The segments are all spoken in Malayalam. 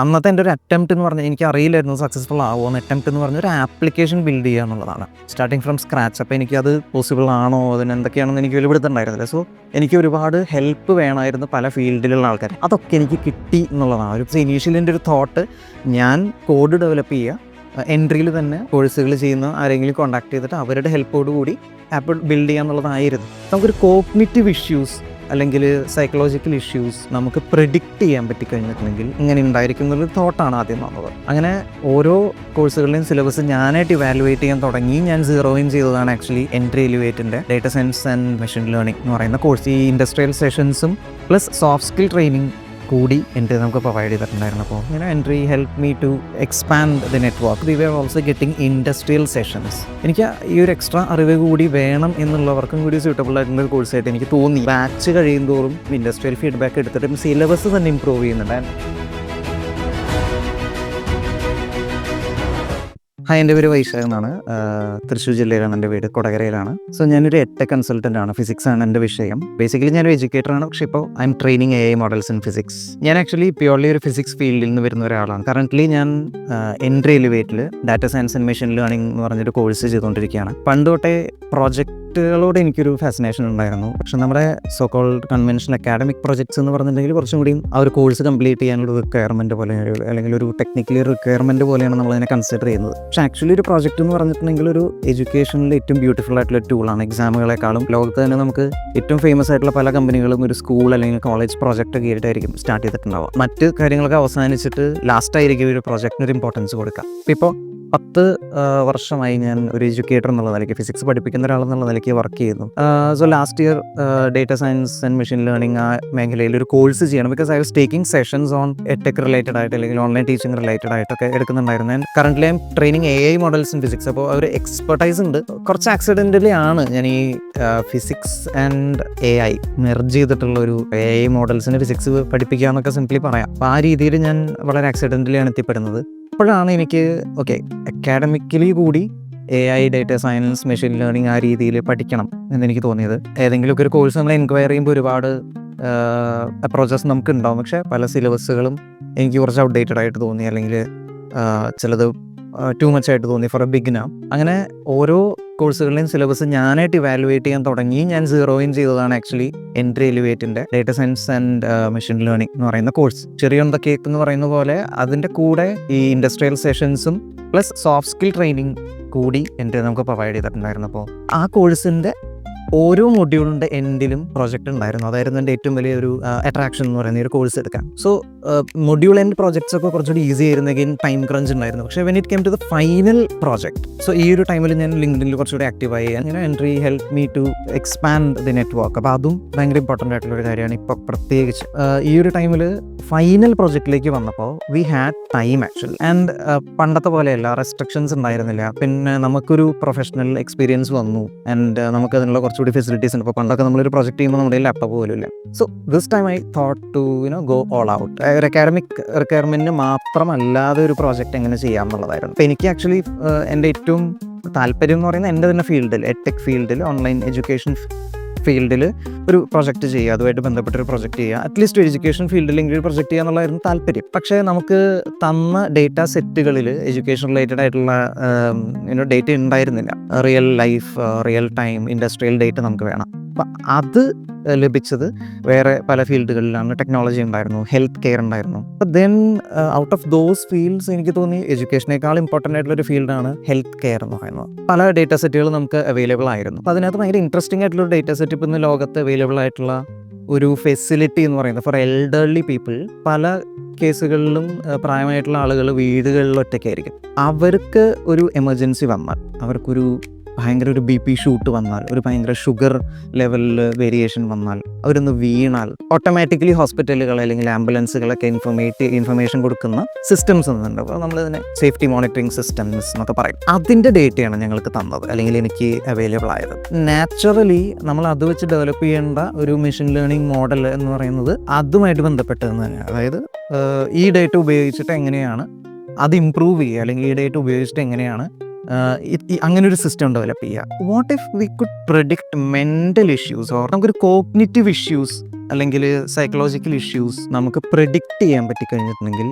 അന്നത്തെ എൻ്റെ ഒരു അറ്റംപ്റ്റ് എന്ന് പറഞ്ഞാൽ എനിക്ക് അറിയില്ലായിരുന്നു സക്സസ്ഫുൾ ആവുമോ അറ്റംപ്റ്റ് എന്ന് പറഞ്ഞ ഒരു ആപ്ലിക്കേഷൻ ബിൽഡ് ചെയ്യുക എന്നുള്ളതാണ്, സ്റ്റാർട്ടിങ് ഫ്രം സ്ക്രാച്ച്. അപ്പോൾ എനിക്കത് പോസിബിൾ ആണോ, അതിന് എന്തൊക്കെയാണെന്ന് എനിക്ക് വെളിപ്പെടുത്തുന്നുണ്ടായിരുന്നില്ല. സോ എനിക്ക് ഒരുപാട് ഹെൽപ്പ് വേണമായിരുന്നു പല ഫീൽഡിലുള്ള ആൾക്കാർ. അതൊക്കെ എനിക്ക് കിട്ടി എന്നുള്ളതാണ്. ഒരു ഇനീഷ്യലിൻ്റെ ഒരു തോട്ട്, ഞാൻ കോഡ് ഡെവലപ്പ് ചെയ്യുക, എൻട്രിയിൽ തന്നെ കോഴ്സുകൾ ചെയ്യുന്ന ആരെങ്കിലും കോൺടാക്ട് ചെയ്തിട്ട് അവരുടെ ഹെൽപ്പോട് കൂടി ആപ്പ് ബിൽഡ് ചെയ്യുക എന്നുള്ളതായിരുന്നു. നമുക്കൊരു കോഗ്നിറ്റീവ് ഇഷ്യൂസ് അല്ലെങ്കിൽ സൈക്കോളജിക്കൽ ഇഷ്യൂസ് നമുക്ക് പ്രെഡിക്റ്റ് ചെയ്യാൻ പറ്റിക്കഴിഞ്ഞിട്ടുണ്ടെങ്കിൽ ഇങ്ങനെ ഉണ്ടായിരിക്കും എന്നൊരു തോട്ടാണ് ആദ്യം വന്നത്. അങ്ങനെ ഓരോ കോഴ്സുകളുടെയും സിലബസ് ഞാനായിട്ട് ഇവാലുവേറ്റ് ചെയ്യാൻ തുടങ്ങി. ഞാൻ സീറോയിൻ ചെയ്തതാണ് ആക്ച്വലി എൻട്രി എലിവേറ്റിൻ്റെ data science and machine learning എന്ന് പറയുന്ന കോഴ്സ്. ഈ ഇൻഡസ്ട്രിയൽ സെഷൻസും പ്ലസ് സോഫ്റ്റ് സ്കിൽ ട്രെയിനിങ് കൂടി എൻട്രി നമുക്ക് പ്രൊവൈഡ് ചെയ്തിട്ടുണ്ടായിരുന്നു. അപ്പോൾ ഇങ്ങനെ Entri help me to expand the network. We are also getting industrial sessions. എനിക്ക് ഈ ഒരു എക്സ്ട്രാ അറിവ് കൂടി വേണം എന്നുള്ളവർക്കും കൂടി സ്യൂട്ടബിൾ ആയിട്ടുള്ള ഒരു കോഴ്സായിട്ട് എനിക്ക് തോന്നി. ബാച്ച് കഴിയുന്തോറും ഇൻഡസ്ട്രിയൽ ഫീഡ്ബാക്ക് എടുത്തിട്ട് സിലബസ് തന്നെ ഇമ്പ്രൂവ് ചെയ്യുന്നുണ്ട്. ഹായ്, എൻ്റെ പേര് വൈശാഖ് എന്നാണ്. തൃശ്ശൂർ ജില്ലയിലാണ് എൻ്റെ വീട്, കൊടകരയിലാണ്. സോ ഞാനൊരു എടെക് കൺസൾട്ടൻ്റ് ആണ്. ഫിസിക്സ് ആണ് എൻ്റെ വിഷയം. ബേസിക്കലി ഞാനൊരു എഡ്യൂക്കേറ്ററാണ്, പക്ഷേ ഇപ്പോൾ I'm training AI models in physics. ഞാൻ ആക്ച്വലി പ്യോർലി ഒരു ഫിസിക്സ് ഫീൽഡിൽ നിന്ന് വരുന്ന ഒരാളാണ്. കറൻ്റ്ലി ഞാൻ എൻട്രി എലിവേറ്റിൽ data science and machine learning എന്ന് പറഞ്ഞൊരു കോഴ്സ് ചെയ്തുകൊണ്ടിരിക്കുകയാണ്. പണ്ട് തൊട്ടേ പ്രോജക്റ്റുകളോട് എനിക്കൊരു ഫാസിനേഷൻ ഉണ്ടായിരുന്നു. പക്ഷെ നമ്മുടെ so called conventional academic projects എന്ന് പറഞ്ഞിട്ടുണ്ടെങ്കിൽ കുറച്ചും കൂടി ആ ഒരു കോഴ്സ് കംപ്ലീറ്റ് ചെയ്യാനുള്ള റിക്വയർമെൻറ്റ് പോലെ, അല്ലെങ്കിൽ ഒരു ടെക്നിക്കലി റിക്വയർമെൻറ്റ് പോലെയാണ് നമ്മളതിനെ കൺസിഡർ ചെയ്യുന്നത്. പക്ഷേ ആക്ച്വലി ഒരു പ്രോജക്റ്റ് എന്ന് പറഞ്ഞിട്ടുണ്ടെങ്കിൽ ഒരു എഡ്യൂക്കേഷനിൽ ഏറ്റവും ബ്യൂട്ടിഫുൾ ആയിട്ടുള്ള ടൂളാണ്. എക്സാമുകളെക്കാളും ലോകത്ത് തന്നെ നമുക്ക് ഏറ്റവും ഫേമസ് ആയിട്ടുള്ള പല കമ്പനികളും ഒരു സ്കൂൾ അല്ലെങ്കിൽ കോളേജ് പ്രോജക്റ്റ് ഒക്കെ ആയിട്ടായിരിക്കും സ്റ്റാർട്ട് ചെയ്തിട്ടുണ്ടാവുക. മറ്റ് കാര്യങ്ങളൊക്കെ അവസാനിച്ചിട്ട് ലാസ്റ്റായിരിക്കും ഒരു പ്രോജക്റ്റിനൊരു ഇമ്പോർട്ടൻസ് കൊടുക്കുക. ഇപ്പോൾ 10 വർഷമായി ഞാൻ ഒരു എഡ്യൂക്കേറ്റർ എന്നുള്ള നിലയ്ക്ക്, ഫിസിക്സ് പഠിപ്പിക്കുന്ന ഒരാളെന്നുള്ള നിലയ്ക്ക് വർക്ക് ചെയ്യുന്നു. So last year data science and machine learning ആ മേഖലയിൽ ഒരു കോഴ്സ് ചെയ്യണം. Because I was taking sessions on edtech related ആയിട്ട് അല്ലെങ്കിൽ ഓൺലൈൻ ടീച്ചിങ് റിലേറ്റഡ് ആയിട്ടൊക്കെ എടുക്കുന്നുണ്ടായിരുന്നു. And currently I'm training AI models in physics. അപ്പോൾ ഒരു എക്സ്പെർട്ടൈസ് ഉണ്ട്. കുറച്ച് ആക്സിഡൻ്റലി ആണ് ഞാൻ ഈ ഫിസിക്സ് ആൻഡ് AI മെർജ് ചെയ്തിട്ടുള്ള ഒരു AI മോഡൽസിന് ഫിസിക്സ് പഠിപ്പിക്കുക എന്നൊക്കെ സിംപ്ലി പറയാം. അപ്പോൾ ആ രീതിയിൽ ഞാൻ വളരെ ആക്സിഡൻ്റലിയാണ് എത്തിപ്പെടുന്നത്. അപ്പോഴാണ് എനിക്ക് അക്കാഡമിക്കലി കൂടി AI data science machine learning ആ രീതിയിൽ പഠിക്കണം എന്നെനിക്ക് തോന്നിയത്. ഏതെങ്കിലുമൊക്കെ ഒരു കോഴ്സ് നമ്മൾ എൻക്വയറി ചെയ്യുമ്പോൾ ഒരുപാട് അപ്രോച്ചസ് നമുക്ക് ഉണ്ടാവും. പക്ഷേ പല സിലബസുകളും എനിക്ക് കുറച്ച് ഔട്ട്ഡേറ്റഡ് ആയിട്ട് തോന്നി, അല്ലെങ്കിൽ ചിലത് ടു മച്ച് ആയിട്ട് തോന്നി ഫോർ എ ബിഗിനർ. അങ്ങനെ ഓരോ കോഴ്സുകളുടെയും സിലബസ് ഞാനായിട്ട് ഇവാലുവേറ്റ് ചെയ്യാൻ തുടങ്ങി. ഞാൻ സീറോയിൻ ചെയ്തതാണ് ആക്ച്വലി എൻട്രി എലിവേറ്റിൻ്റെ data science and machine learning എന്ന് പറയുന്ന കോഴ്സ്. ചെറിയ കേക്ക് എന്ന് പറയുന്ന പോലെ അതിൻ്റെ കൂടെ ഈ ഇൻഡസ്ട്രിയൽ സെഷൻസും പ്ലസ് സോഫ്റ്റ് സ്കിൽ ട്രെയിനിങ് കൂടി നമുക്ക് പ്രൊവൈഡ് ചെയ്തിട്ടുണ്ടായിരുന്നു. അപ്പോൾ ആ കോഴ്സിൻ്റെ ഓരോ മൊഡ്യൂളിൻ്റെ എൻഡിലും പ്രോജക്റ്റ് ഉണ്ടായിരുന്നു. അതായിരുന്നു എൻ്റെ ഏറ്റവും വലിയ ഒരു അട്രാക്ഷൻ എന്ന് പറയുന്ന ഒരു കോഴ്സ് എടുക്കാം. സോ മൊഡ്യൂൾ എൻഡ് പ്രോജക്ട്സ് ഒക്കെ കുറച്ചുകൂടി ഈസി ആയിരുന്നെങ്കിൽ ടൈം ക്രഞ്ച് ഉണ്ടായിരുന്നു. പക്ഷേ when it came to the final project, so ഈ ഒരു ടൈമിൽ ഞാൻ ലിങ്ക്ഡിനിൽ കുറച്ചുകൂടി ആക്റ്റീവായി. അങ്ങനെ Entri help me to expand the network. അപ്പോൾ അതും ഭയങ്കര ഇമ്പോർട്ടൻ്റ് ആയിട്ടുള്ളൊരു കാര്യമാണ്. ഇപ്പോൾ പ്രത്യേകിച്ച് ഈ ഒരു ടൈമിൽ ഫൈനൽ പ്രോജക്റ്റിലേക്ക് വന്നപ്പോൾ we had time actually. And പണ്ടത്തെ പോലെയല്ല, റെസ്ട്രിക്ഷൻസ് ഉണ്ടായിരുന്നില്ല. പിന്നെ നമുക്കൊരു പ്രൊഫഷണൽ എക്സ്പീരിയൻസ് വന്നു. ആൻഡ് നമുക്ക് അതിനുള്ള കുറച്ചുകൂടി ഫെസിലിറ്റീസ് ഉണ്ട്. ഇപ്പോൾ പണ്ടൊക്കെ നമ്മളൊരു പ്രൊജക്റ്റ് ചെയ്യുമ്പോൾ നമ്മുടെ ലാപ്ടോപ്പ് പോലും ഇല്ല. So this time I thought to go all out. ഒരു അക്കാഡമിക് റിക്വയർമെൻറ്റിന് മാത്രമല്ലാതെ ഒരു പ്രോജക്റ്റ് എങ്ങനെ ചെയ്യാം എന്നുള്ളതായിരുന്നു. അപ്പോൾ എനിക്ക് ആക്ച്വലി എൻ്റെ ഏറ്റവും താല്പര്യം എന്ന് പറയുന്നത് എൻ്റെ തന്നെ ഫീൽഡിൽ, എടെക് ഫീൽഡിൽ, ഓൺലൈൻ എഡ്യൂക്കേഷൻ ഫീൽഡിൽ ഒരു പ്രൊജക്റ്റ് ചെയ്യുക, അതുമായിട്ട് ബന്ധപ്പെട്ടൊരു പ്രൊജക്റ്റ് ചെയ്യുക, അറ്റ്ലീസ്റ്റ് എഡ്യൂക്കേഷൻ ഫീൽഡിലെങ്കിലും ഒരു പ്രൊജക്റ്റ് ചെയ്യുക എന്നുള്ളതായിരുന്നു താല്പര്യം. പക്ഷേ നമുക്ക് തന്ന ഡേറ്റ സെറ്റുകളിൽ എഡ്യൂക്കേഷൻ റിലേറ്റഡ് ആയിട്ടുള്ള ഡേറ്റ ഉണ്ടായിരുന്നില്ല. Real life, real time industrial data നമുക്ക് വേണം. അപ്പം അത് ലഭിച്ചത് വേറെ പല ഫീൽഡുകളിലാണ്. ടെക്നോളജി ഉണ്ടായിരുന്നു, ഹെൽത്ത് കെയർ ഉണ്ടായിരുന്നു. അപ്പം then out of those fields എനിക്ക് തോന്നി എഡ്യൂക്കേഷനേക്കാൾ ഇമ്പോർട്ടൻ്റ് ആയിട്ടുള്ളൊരു ഫീൽഡാണ് ഹെൽത്ത് കെയർ എന്ന് പറയുന്നത്. പല ഡേറ്റ സെറ്റുകൾ നമുക്ക് അവൈലബിൾ ആയിരുന്നു. അപ്പോൾ അതിനകത്ത് ഭയങ്കര ഇൻട്രസ്റ്റിംഗ് ആയിട്ടുള്ള ഡേറ്റ സെറ്റ് ഇപ്പം ഇന്ന് ലോകത്ത് അവൈലബിൾ ആയിട്ടുള്ള ഒരു ഫെസിലിറ്റി എന്ന് പറയുന്നത് ഫോർ എൽഡർലി പീപ്പിൾ. പല കേസുകളിലും പ്രായമായിട്ടുള്ള ആളുകൾ വീടുകളിൽ ഒറ്റയ്ക്കായിരിക്കും. അവർക്ക് ഒരു എമർജൻസി വന്നാൽ, അവർക്കൊരു ഭയങ്കര ഒരു BP ഷൂട്ട് വന്നാൽ, ഒരു ഭയങ്കര ഷുഗർ ലെവലിൽ വേരിയേഷൻ വന്നാൽ, അവരൊന്ന് വീണാൽ ഓട്ടോമാറ്റിക്കലി ഹോസ്പിറ്റലുകൾ അല്ലെങ്കിൽ ആംബുലൻസുകളൊക്കെ ഇൻഫർമേഷൻ കൊടുക്കുന്ന സിസ്റ്റംസ് ഒന്നുണ്ട്. അപ്പോൾ നമ്മളിതിനെ സേഫ്റ്റി മോണിറ്ററിങ് സിസ്റ്റംസ് എന്നൊക്കെ പറയും. അതിൻ്റെ ഡേറ്റയാണ് ഞങ്ങൾക്ക് തന്നത്, അല്ലെങ്കിൽ എനിക്ക് അവൈലബിൾ ആയത്. നാച്ചുറലി നമ്മൾ അത് വെച്ച് ഡെവലപ്പ് ചെയ്യേണ്ട ഒരു മെഷീൻ ലേണിംഗ് മോഡൽ എന്ന് പറയുന്നത് അതുമായിട്ട് ബന്ധപ്പെട്ടതെന്ന് തന്നെയാണ്. അതായത് ഈ ഡേറ്റ ഉപയോഗിച്ചിട്ട് എങ്ങനെയാണ് അത് ഇംപ്രൂവ് ചെയ്യുക, അല്ലെങ്കിൽ ഈ ഡേറ്റ ഉപയോഗിച്ചിട്ട് എങ്ങനെയാണ് അങ്ങനെ ഒരു സിസ്റ്റം ഡെവലപ്പ് ചെയ്യുക. What if we could predict mental issues, or നമുക്കൊരു കോഗ്നിറ്റീവ് ഇഷ്യൂസ് അല്ലെങ്കിൽ സൈക്കോളജിക്കൽ ഇഷ്യൂസ് നമുക്ക് പ്രെഡിക്റ്റ് ചെയ്യാൻ പറ്റിക്കഴിഞ്ഞിട്ടുണ്ടെങ്കിൽ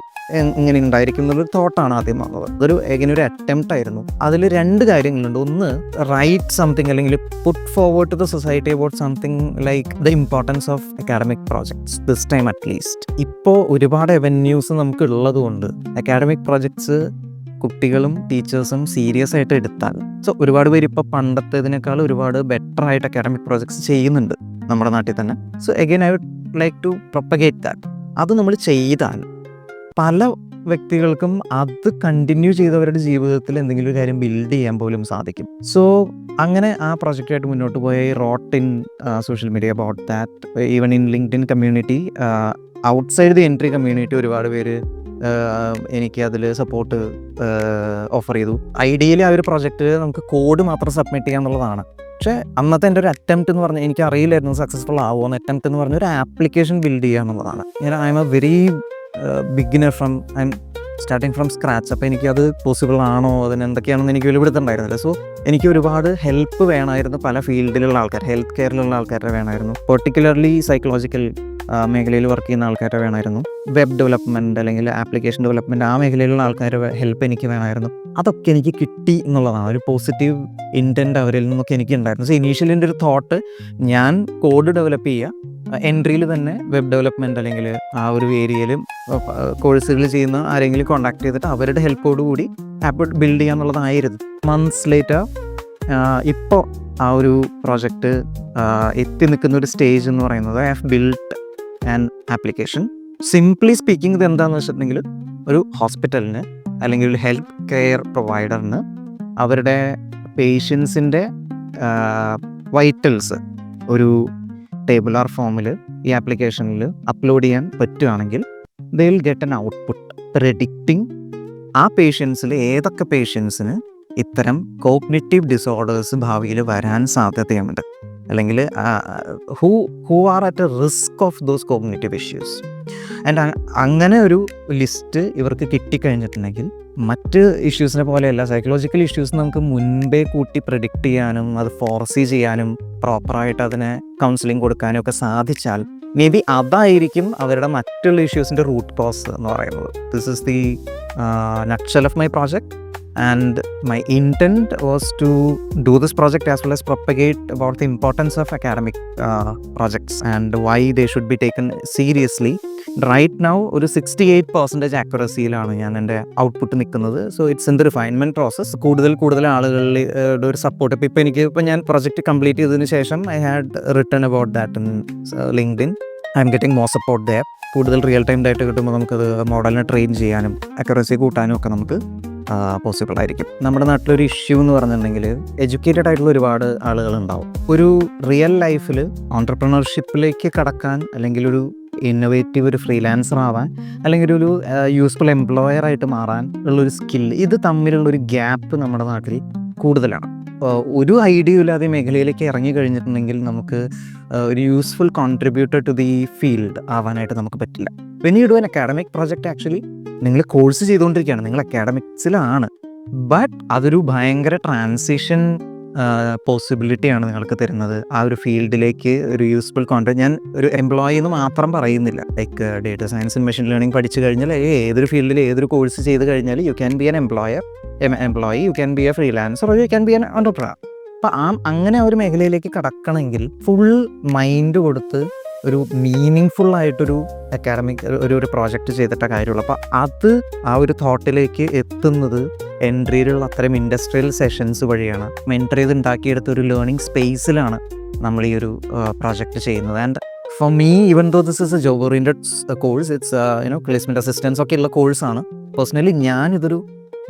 ഇങ്ങനെ ഉണ്ടായിരിക്കും എന്നുള്ളൊരു തോട്ടാണ് ആദ്യം വന്നത്. അതൊരു എങ്ങനെ ഒരു അറ്റംപ്റ്റ് ആയിരുന്നു. അതിൽ 2 കാര്യങ്ങളുണ്ട്. ഒന്ന്, റൈറ്റ് സംതിങ് അല്ലെങ്കിൽ put forward to the society about something like the importance of academic projects this time at least. ഇപ്പോൾ ഒരുപാട് അവന്യൂസ് നമുക്ക് ഉള്ളതുകൊണ്ട് അക്കാഡമിക് പ്രോജക്ട്സ് കുട്ടികളും ടീച്ചേഴ്സും സീരിയസ് ആയിട്ട് എടുത്താൽ, സോ ഒരുപാട് പേര് ഇപ്പോൾ പണ്ടത്തേതിനേക്കാൾ ഒരുപാട് ബെറ്റർ ആയിട്ട് അക്കാഡമിക് പ്രോജക്ട്സ് ചെയ്യുന്നുണ്ട് നമ്മുടെ നാട്ടിൽ തന്നെ. So again I would like to propagate that. അത് നമ്മൾ ചെയ്താൽ പല വ്യക്തികൾക്കും അത് കണ്ടിന്യൂ ചെയ്തവരുടെ ജീവിതത്തിൽ എന്തെങ്കിലും ഒരു കാര്യം ബിൽഡ് ചെയ്യാൻ പോലും സാധിക്കും. സോ അങ്ങനെ ആ പ്രോജക്റ്റായിട്ട് മുന്നോട്ട് പോയ wrote in social media about that. Even in LinkedIn community, outside the Entri community ഒരുപാട് പേര് എനിക്ക് അതിൽ സപ്പോർട്ട് ഓഫർ ചെയ്തു. ഐഡിയലി ആ ഒരു പ്രോജക്റ്റ് നമുക്ക് കോഡ് മാത്രം സബ്മിറ്റ് ചെയ്യുക എന്നുള്ളതാണ്. പക്ഷേ അന്നത്തെ എൻ്റെ ഒരു അറ്റംപ്റ്റ് എന്ന് പറഞ്ഞാൽ എനിക്ക് അറിയില്ലായിരുന്നു സക്സസ്ഫുൾ ആവുമെന്ന്. അറ്റംപ്റ്റ് എന്ന് പറഞ്ഞാൽ ഒരു ആപ്ലിക്കേഷൻ ബിൽഡ് ചെയ്യുക എന്നുള്ളതാണ്. I M A very beginner I M starting from scratch. അപ്പോൾ എനിക്കത് പോസിബിൾ ആണോ, അതിന് എന്തൊക്കെയാണെന്ന് എനിക്ക് വെളിപ്പെടുത്തുന്നുണ്ടായിരുന്നില്ല. സോ എനിക്ക് ഒരുപാട് ഹെൽപ്പ് വേണമായിരുന്നു. പല ഫീൽഡിലുള്ള ആൾക്കാർ, ഹെൽത്ത് കെയറിലുള്ള ആൾക്കാരെ വേണമായിരുന്നു, പെർട്ടിക്കുലർലി സൈക്കോളജിക്കൽ മേഖലയിൽ വർക്ക് ചെയ്യുന്ന ആൾക്കാരെ വേണമായിരുന്നു, വെബ് ഡെവലപ്മെൻറ്റ് അല്ലെങ്കിൽ ആപ്ലിക്കേഷൻ ഡെവലപ്മെൻറ്റ് ആ മേഖലയിലുള്ള ആൾക്കാരുടെ ഹെൽപ്പ് എനിക്ക് വേണമായിരുന്നു. അതൊക്കെ എനിക്ക് കിട്ടി എന്നുള്ളതാണ്. ഒരു പോസിറ്റീവ് ഇൻറ്റൻറ്റ് അവരിൽ നിന്നൊക്കെ എനിക്ക് ഉണ്ടായിരുന്നു. സോ ഇനീഷ്യലി എൻ്റെ ഒരു തോട്ട്, ഞാൻ കോഡ് ഡെവലപ്പ് ചെയ്യുക, എൻട്രിയിൽ തന്നെ വെബ് ഡെവലപ്മെൻറ്റ് അല്ലെങ്കിൽ ആ ഒരു ഏരിയയിലും കോഴ്സുകൾ ചെയ്യുന്ന ആരെങ്കിലും കോൺടാക്ട് ചെയ്തിട്ട് അവരുടെ ഹെൽപ്പോടുകൂടി ആപ്പ് ബിൽഡ് ചെയ്യുക എന്നുള്ളതായിരുന്നു. മന്ത്സ് ലേറ്റർ ഇപ്പോൾ ആ ഒരു പ്രോജക്റ്റ് എത്തി നിൽക്കുന്ന ഒരു സ്റ്റേജ് എന്ന് പറയുന്നത് I have build an application. Simply speaking ഇത് എന്താണെന്ന് വെച്ചിട്ടുണ്ടെങ്കിൽ, ഒരു ഹോസ്പിറ്റലിന് അല്ലെങ്കിൽ ഒരു ഹെൽത്ത് കെയർ പ്രൊവൈഡറിന് അവരുടെ പേഷ്യൻസിൻ്റെ വൈറ്റൽസ് ഒരു ടേബിളാർ ഫോമിൽ ഈ ആപ്ലിക്കേഷനിൽ അപ്ലോഡ് ചെയ്യാൻ പറ്റുകയാണെങ്കിൽ they will get an output predicting ആ പേഷ്യൻസിൽ ഏതൊക്കെ പേഷ്യൻസിന് ഇത്തരം കോഗ്നിറ്റീവ് ഡിസോർഡേഴ്സ് ഭാവിയിൽ വരാൻ സാധ്യതയുണ്ട്, അല്ലെങ്കിൽ who are at A risk of those cognitive issues. And അങ്ങനെ ഒരു ലിസ്റ്റ് ഇവർക്ക് കിട്ടിക്കഴിഞ്ഞിട്ടുണ്ടെങ്കിൽ മറ്റ് ഇഷ്യൂസിനെ പോലെയല്ല, സൈക്കോളജിക്കൽ ഇഷ്യൂസ് നമുക്ക് മുൻപേ കൂട്ടി പ്രെഡിക്റ്റ് ചെയ്യാനും അത് ഫോർസി ചെയ്യാനും പ്രോപ്പറായിട്ട് അതിനെ കൗൺസിലിംഗ് കൊടുക്കാനും ഒക്കെ സാധിച്ചാൽ മേ ബി അതായിരിക്കും അവരുടെ മറ്റുള്ള ഇഷ്യൂസിൻ്റെ റൂട്ട് കോസ് എന്ന് പറയുന്നത്. This is the nutshell of my project. And my intent was to do this project as well as propagate about the importance of academic projects and why they should be taken seriously. Right now ഒരു 68% accuracy-യിലാണ് ഞാൻ എൻ്റെ ഔട്ട്പുട്ട് നിൽക്കുന്നത്. So it's in the refinement process. കൂടുതൽ ആളുകളുടെ ഒരു സപ്പോർട്ട് ഇപ്പോൾ ഞാൻ പ്രൊജക്റ്റ് കംപ്ലീറ്റ് ചെയ്തതിന് ശേഷം I had written about that in LinkedIn. I am getting more support there. കൂടുതൽ റിയൽ ടൈം ഡാറ്റ കിട്ടുമ്പോൾ നമുക്കത് മോഡലിനെ ട്രെയിൻ ചെയ്യാനും അക്യുറസി കൂട്ടാനും ഒക്കെ നമുക്ക് പോസിബിൾ ആയിരിക്കും. നമ്മുടെ നാട്ടിലൊരു ഇഷ്യൂ എന്ന് പറഞ്ഞിട്ടുണ്ടെങ്കിൽ എഡ്യൂക്കേറ്റഡ് ആയിട്ടുള്ള ഒരുപാട് ആളുകളുണ്ടാവും. ഒരു റിയൽ ലൈഫിൽ ഓൺട്രപ്രണർഷിപ്പിലേക്ക് കടക്കാൻ അല്ലെങ്കിൽ ഒരു ഇന്നോവേറ്റീവ് ഒരു ഫ്രീലാൻസർ ആവാൻ അല്ലെങ്കിൽ ഒരു യൂസ്ഫുൾ എംപ്ലോയർ ആയിട്ട് മാറാൻ ഉള്ളൊരു സ്കില്ല്, ഇത് തമ്മിലുള്ളൊരു ഗ്യാപ്പ് നമ്മുടെ നാട്ടിൽ കൂടുതലാണ്. ഒരു ഐഡിയ ഇല്ലാതെ മേഖലയിലേക്ക് ഇറങ്ങി കഴിഞ്ഞിട്ടുണ്ടെങ്കിൽ നമുക്ക് ഒരു useful contributor to the field ആവാനായിട്ട് നമുക്ക് പറ്റില്ല. When you do an academic project, actually നിങ്ങൾ കോഴ്സ് ചെയ്തുകൊണ്ടിരിക്കുകയാണ്, നിങ്ങൾ അക്കാഡമിക്സിലാണ്, ബട്ട് അതൊരു ഭയങ്കര ട്രാൻസിഷൻ പോസിബിലിറ്റിയാണ് നിങ്ങൾക്ക് തരുന്നത് ആ ഒരു ഫീൽഡിലേക്ക് ഒരു യൂസ്ഫുൾ കോൺട്രിബ്യൂട്ട്. ഞാൻ ഒരു എംപ്ലോയി എന്ന് മാത്രം പറയുന്നില്ല. Like data science and machine learning പഠിച്ചു കഴിഞ്ഞാൽ ഏതൊരു ഫീൽഡിൽ ഏതൊരു കോഴ്സ് ചെയ്ത് കഴിഞ്ഞാൽ you can be an employee, you can be A freelancer, you can be an entrepreneur. അപ്പം അങ്ങനെ ഒരു മേഖലയിലേക്ക് കടക്കണമെങ്കിൽ ഫുൾ മൈൻഡ് കൊടുത്ത് ഒരു മീനിങ് ഫുൾ ആയിട്ടൊരു അക്കാഡമിക് ഒരു പ്രോജക്റ്റ് ചെയ്തിട്ട കാര്യമുള്ളൂ. അപ്പോൾ അത് ആ ഒരു തോട്ടിലേക്ക് എത്തുന്നത് എൻട്രിയിലുള്ള അത്തരം ഇൻഡസ്ട്രിയൽ സെഷൻസ് വഴിയാണ്. മെൻറ്റർ ചെയ്ത് ഉണ്ടാക്കിയെടുത്ത ഒരു ലേണിംഗ് സ്പേസിലാണ് നമ്മൾ ഈ ഒരു പ്രോജക്റ്റ് ചെയ്യുന്നത്. And for me, even though this is a job oriented course, it's placement assistance ഒക്കെ ഉള്ള കോഴ്സാണ്. പേഴ്സണലി ഞാനിതൊരു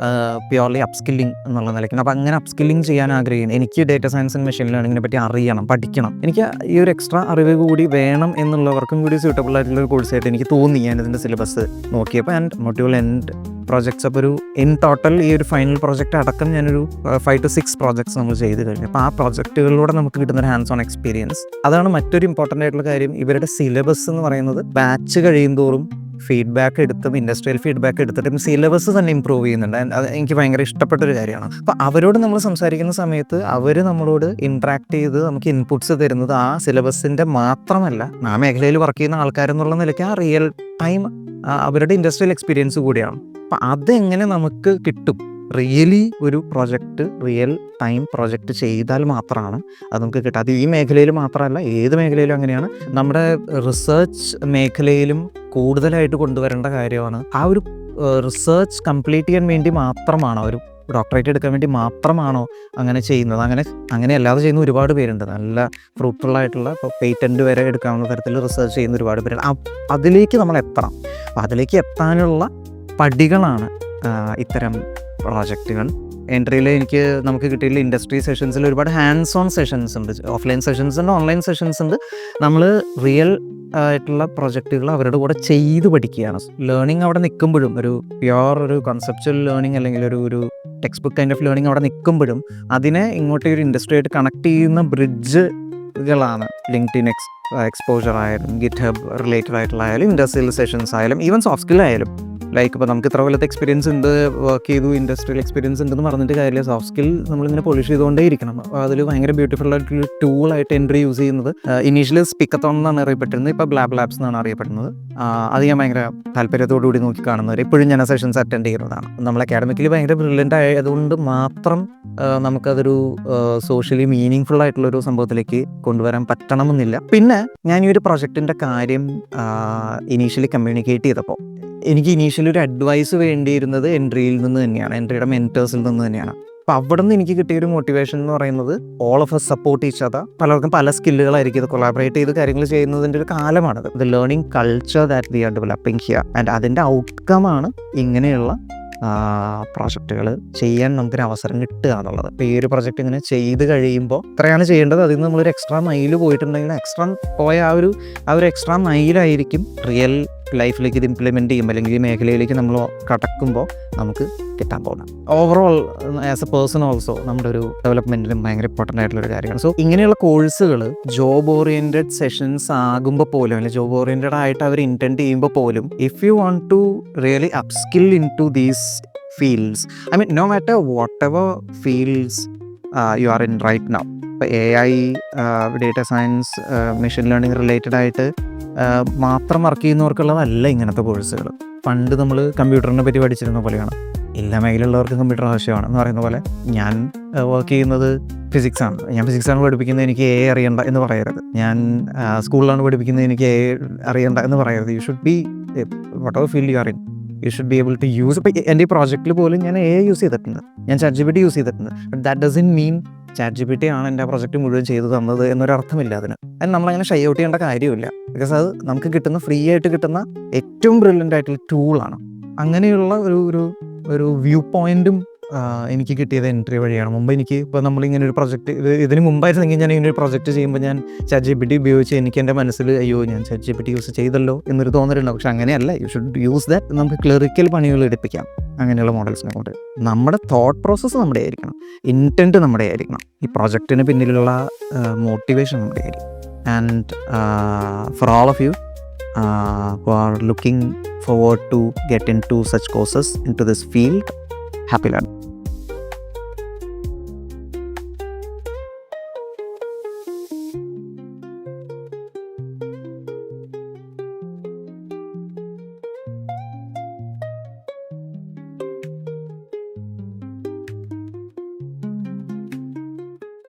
പ്യുവർലി അപ്സ്കില്ലിംഗ് എന്നുള്ള നിലയ്ക്കാണ്. അപ്പോൾ അങ്ങനെ അപ്സ്കില്ലിംഗ് ചെയ്യാൻ ആഗ്രഹിക്കുന്നു. എനിക്ക് ഡേറ്റ സയൻസ് ആൻഡ് മെഷീൻ ലേണിങ്ങിനെ പറ്റി അറിയണം, പഠിക്കണം. എനിക്ക് ഈ ഒരു എക്സ്ട്രാ അറിവ് കൂടി വേണം എന്നുള്ളവർക്കും കൂടി സ്യൂട്ടബിൾ ആയിട്ടുള്ള ഒരു കോഴ്സായിട്ട് എനിക്ക് തോന്നി ഞാനിതിൻ്റെ സിലബസ് നോക്കിയപ്പോൾ. ആൻഡ് മോട്ടീവ് എൻഡ് പ്രോജക്ട്സ്, അപ്പോൾ ഒരു ഇൻ ടോട്ടൽ ഈ ഒരു ഫൈനൽ പ്രോജക്റ്റ് അടക്കം ഞാനൊരു 5 to 6 പ്രോജക്ട്സ് നമ്മൾ ചെയ്ത് കഴിഞ്ഞു. അപ്പോൾ ആ പ്രോജക്റ്റുകളിലൂടെ നമുക്ക് കിട്ടുന്ന ഒരു ഹാൻഡ്സ് ഓൺ എക്സ്പീരിയൻസ്, അതാണ് മറ്റൊരു ഇമ്പോർട്ടൻ്റ് ആയിട്ടുള്ള കാര്യം. ഇവരുടെ സിലബസ് എന്ന് പറയുന്നത് ബാച്ച് കഴിയും തോറും ഫീഡ്ബാക്ക് എടുത്തും ഇൻഡസ്ട്രിയൽ ഫീഡ്ബാക്ക് എടുത്തിട്ടും സിലബസ് തന്നെ ഇമ്പ്രൂവ് ചെയ്യുന്നുണ്ട്. അത് എനിക്ക് ഭയങ്കര ഇഷ്ടപ്പെട്ടൊരു കാര്യമാണ്. അപ്പോൾ അവരോട് നമ്മൾ സംസാരിക്കുന്ന സമയത്ത് അവർ നമ്മളോട് ഇൻട്രാക്ട് ചെയ്ത് നമുക്ക് ഇൻപുട്സ് തരുന്നത് ആ സിലബസിൻ്റെ മാത്രമല്ല, ആ മേഖലയിൽ വർക്ക് ചെയ്യുന്ന ആൾക്കാരെന്നുള്ള നിലയ്ക്ക് ആ റിയൽ ടൈം അവരുടെ ഇൻഡസ്ട്രിയൽ എക്സ്പീരിയൻസ് കൂടിയാണ്. അപ്പം അതെങ്ങനെ നമുക്ക് കിട്ടും? റിയലി ഒരു പ്രൊജക്റ്റ് റിയൽ ടൈം പ്രൊജക്റ്റ് ചെയ്താൽ മാത്രമാണ് അത് നമുക്ക് കിട്ടുക. അത് ഈ മേഖലയിൽ മാത്രമല്ല, ഏത് മേഖലയിലും അങ്ങനെയാണ്. നമ്മുടെ റിസർച്ച് മേഖലയിലും കൂടുതലായിട്ട് കൊണ്ടുവരേണ്ട കാര്യമാണ്. ആ ഒരു റിസർച്ച് കംപ്ലീറ്റ് ചെയ്യാൻ വേണ്ടി മാത്രമാണോ, ഒരു ഡോക്ടറേറ്റ് എടുക്കാൻ വേണ്ടി മാത്രമാണോ അങ്ങനെ ചെയ്യുന്നത്? അങ്ങനെ അല്ലാതെ ചെയ്യുന്ന ഒരുപാട് പേരുണ്ട്. നല്ല ഫ്രൂട്ട്ഫുള്ളായിട്ടുള്ള, ഇപ്പോൾ പേറ്റൻറ്റ് വരെ എടുക്കാവുന്ന തരത്തിൽ റിസർച്ച് ചെയ്യുന്ന ഒരുപാട് പേരുണ്ട്. അതിലേക്ക് നമ്മൾ എത്തണം. അപ്പോൾ അതിലേക്ക് എത്താനുള്ള പടികളാണ് ഇത്തരം പ്രോജക്റ്റുകൾ. എൻട്രിയിൽ നമുക്ക് കിട്ടിയിട്ടുള്ള ഇൻഡസ്ട്രി സെഷൻസിൽ ഒരുപാട് ഹാൻഡ്സ് ഓൺ സെഷൻസ് ഉണ്ട്. ഓഫ്ലൈൻ സെഷൻസ് ഉണ്ട്, ഓൺലൈൻ സെഷൻസ് ഉണ്ട്. നമ്മൾ റിയൽ ആയിട്ടുള്ള പ്രൊജക്റ്റുകൾ അവരുടെ കൂടെ ചെയ്ത് പഠിക്കുകയാണ്. ലേണിംഗ് അവിടെ നിൽക്കുമ്പോഴും, ഒരു പ്യുവർ ഒരു കൺസെപ്ച്വൽ ലേണിംഗ് അല്ലെങ്കിൽ ഒരു text book kind of learning അവിടെ നിൽക്കുമ്പോഴും അതിനെ ഇങ്ങോട്ട് ഒരു ഇൻഡസ്ട്രിയായിട്ട് കണക്ട് ചെയ്യുന്ന ബ്രിഡ്ജുകളാണ് ലിങ്ക്ഡ്ഇൻ എക്സ്പോഷർ ആയാലും, ഗിറ്റ്ഹബ് റിലേറ്റഡ് ആയിട്ടുള്ള ആയാലും, ഇൻഡസ്ട്രിയൽ സെഷൻസ് ആയാലും, ഈവൻ സോഫ്റ്റ് സ്കിൽ ആയാലും. ലൈക്ക് ഇപ്പോൾ നമുക്ക് ഇത്ര കൊല്ലത്തെ എക്സ്പീരിയൻസ് ഉണ്ട്, വർക്ക് ചെയ്തു, ഇൻഡസ്ട്രിയൽ എക്സ്പീരിയൻസ് ഉണ്ടെന്ന് പറഞ്ഞിട്ട് കാര്യമില്ല. സോഫ്റ്റ് സ്കിൽ നമ്മളിങ്ങനെ പോളിഷ് ചെയ്തുകൊണ്ടേ ഇരിക്കണം. അപ്പോൾ അതിൽ ഭയങ്കര ബ്യൂട്ടിഫുൾ ആയിട്ടുള്ള ടൂളായിട്ട് എൻട്രി യൂസ് ചെയ്യുന്നത് ഇനീഷ്യലി സ്പീക്കത്തോൺ എന്നാണ് അറിയപ്പെട്ടിരുന്നത്, ഇപ്പോൾ ബ്ലാബ് ലാബ്സ് എന്നാണ് അറിയപ്പെടുന്നത്. അത് ഞാൻ ഭയങ്കര താല്പര്യത്തോടുകൂടി നോക്കി കാണുന്നവർ ഇപ്പോഴും ഞാൻ സെഷൻസ് അറ്റൻഡ് ചെയ്യുന്നതാണ്. നമ്മൾ അക്കാഡമിക്കലി ഭയങ്കര ബ്രില്യൻ്റ് ആയതുകൊണ്ട് മാത്രം നമുക്കതൊരു സോഷ്യലി മീനിങ് ഫുൾ ആയിട്ടുള്ളൊരു സംഭവത്തിലേക്ക് കൊണ്ടുവരാൻ പറ്റണമെന്നില്ല. പിന്നെ ഞാൻ ഈ ഒരു പ്രൊജക്റ്റിൻ്റെ കാര്യം ഇനീഷ്യലി കമ്മ്യൂണിക്കേറ്റ് ചെയ്തപ്പോൾ എനിക്ക് ഇനീഷ്യലി ഒരു അഡ്വൈസ് വേണ്ടിയിരുന്നത് എൻട്രിയിൽ നിന്ന് തന്നെയാണ്, എൻട്രിയുടെ മെൻറ്റേഴ്സിൽ നിന്ന് തന്നെയാണ്. അപ്പോൾ അവിടെ നിന്ന് എനിക്ക് കിട്ടിയൊരു മോട്ടിവേഷൻ എന്ന് പറയുന്നത് all of us support each other. പലർക്കും പല സ്കില്ലുകളായിരിക്കും, ഇത് കൊളാബറേറ്റ് ചെയ്ത് കാര്യങ്ങൾ ചെയ്യുന്നതിൻ്റെ ഒരു കാലമാണത്. The learning culture that we are developing here, and അതിൻ്റെ ഔട്ട്കമാണ് ഇങ്ങനെയുള്ള പ്രോജക്റ്റുകൾ ചെയ്യാൻ നമുക്കൊരു അവസരം കിട്ടുക എന്നുള്ളത്. അപ്പോൾ ഈ ഒരു പ്രൊജക്റ്റ് ഇങ്ങനെ ചെയ്ത് കഴിയുമ്പോൾ ഇത്രയാണ് ചെയ്യേണ്ടത്. അതിൽ നിന്ന് നമ്മളൊരു എക്സ്ട്രാ മൈൽ പോയിട്ടുണ്ടെങ്കിൽ ആ ഒരു എക്സ്ട്രാ മൈലായിരിക്കും റിയൽ ലൈഫിലേക്ക് ഇത് ഇംപ്ലിമെൻറ്റ് ചെയ്യുമ്പോൾ അല്ലെങ്കിൽ ഈ മേഖലയിലേക്ക് നമ്മൾ കടക്കുമ്പോൾ നമുക്ക് കിട്ടാൻ പോകുന്നത്. Overall as A person also നമ്മുടെ ഒരു ഡെവലപ്മെൻറ്റിനും ഭയങ്കര ഇമ്പോർട്ടൻ്റ് ആയിട്ടുള്ളൊരു കാര്യമാണ്. സോ ഇങ്ങനെയുള്ള കോഴ്സുകൾ ജോബ് ഓറിയൻറ്റഡ് സെഷൻസ് ആകുമ്പോൾ പോലും, അല്ലെങ്കിൽ ജോബ് ഓറിയൻറ്റഡ് ആയിട്ട് അവർ ഇൻറ്റൻഡ് ചെയ്യുമ്പോൾ പോലും, if you want to really upskill in to these fields, I mean no matter what ever fields you are in right now, ഇപ്പോൾ AI, data science, machine learning related ആയിട്ട് മാത്രം വർക്ക് ചെയ്യുന്നവർക്കുള്ളതല്ല ഇങ്ങനത്തെ കോഴ്സുകൾ. പണ്ട് നമ്മൾ കമ്പ്യൂട്ടറിനെ പറ്റി പഠിച്ചിരുന്ന പോലെയാണ്. എല്ലാ മേഖലയിലുള്ളവർക്ക് കമ്പ്യൂട്ടർ ആവശ്യമാണ് എന്ന് പറയുന്ന പോലെ ഞാൻ വർക്ക് ചെയ്യുന്നത് ഫിസിക്സാണ്. ഞാൻ ഫിസിക്സാണ് പഠിപ്പിക്കുന്നത്, എനിക്ക് AI അറിയണ്ട എന്ന് പറയരുത്. ഞാൻ സ്കൂളിലാണ് പഠിപ്പിക്കുന്നത്, എനിക്ക് AI അറിയണ്ട എന്ന് പറയരുത്. You should be what ever field you are in, you should be able to use. ഇപ്പോൾ എൻ്റെ ഈ പ്രോജക്റ്റിൽ പോലും ഞാൻ AI യൂസ് ചെയ്തിട്ടുണ്ട്, ഞാൻ ChatGPT യൂസ് ചെയ്തിട്ടുണ്ട്. But that doesn't mean ChatGPT ആണ് എൻ്റെ പ്രൊജക്റ്റ് മുഴുവൻ ചെയ്ത് തന്നത് എന്നൊരർത്ഥമില്ല അതിന്. അത് നമ്മളങ്ങനെ ഷൈ ഔട്ട് ചെയ്യേണ്ട കാര്യമില്ല. ബിക്കോസ് അത് നമുക്ക് കിട്ടുന്ന ഫ്രീ ആയിട്ട് കിട്ടുന്ന ഏറ്റവും ബ്രില്യൻ്റ് ആയിട്ടുള്ള ടൂളാണ്. അങ്ങനെയുള്ള ഒരു വ്യൂ പോയിൻറ്റും എനിക്ക് കിട്ടിയത് എൻട്രി വഴിയാണ്. മുമ്പ് എനിക്ക് ഇപ്പോൾ നമ്മളിങ്ങനെ ഒരു പ്രൊജക്റ്റ് ഇതിന് മുമ്പായിരുന്നെങ്കിൽ ഞാൻ ഇങ്ങനെ ഒരു പ്രൊജക്റ്റ് ചെയ്യുമ്പോൾ ഞാൻ ChatGPT ഉപയോഗിച്ച് എനിക്ക് എൻ്റെ മനസ്സിൽ അയ്യോ ഞാൻ ChatGPT യൂസ് ചെയ്തല്ലോ എന്നൊരു തോന്നലുണ്ടാവും. പക്ഷെ അങ്ങനെയല്ല. You should use that. നമുക്ക് ക്ലറിക്കൽ പണികൾ എടുപ്പിക്കാം അങ്ങനെയുള്ള മോഡൽസിനെ കൊണ്ട്. നമ്മുടെ തോട്ട് പ്രോസസ്സ് നമ്മുടെ ആയിരിക്കണം, ഇൻറ്റൻറ്റ് നമ്മുടെ ആയിരിക്കണം, ഈ പ്രൊജക്റ്റിന് പിന്നിലുള്ള മോട്ടിവേഷൻ നമ്മുടെ ആയിരിക്കും. And for all of you who are looking forward to get into such courses into this field, happy learning.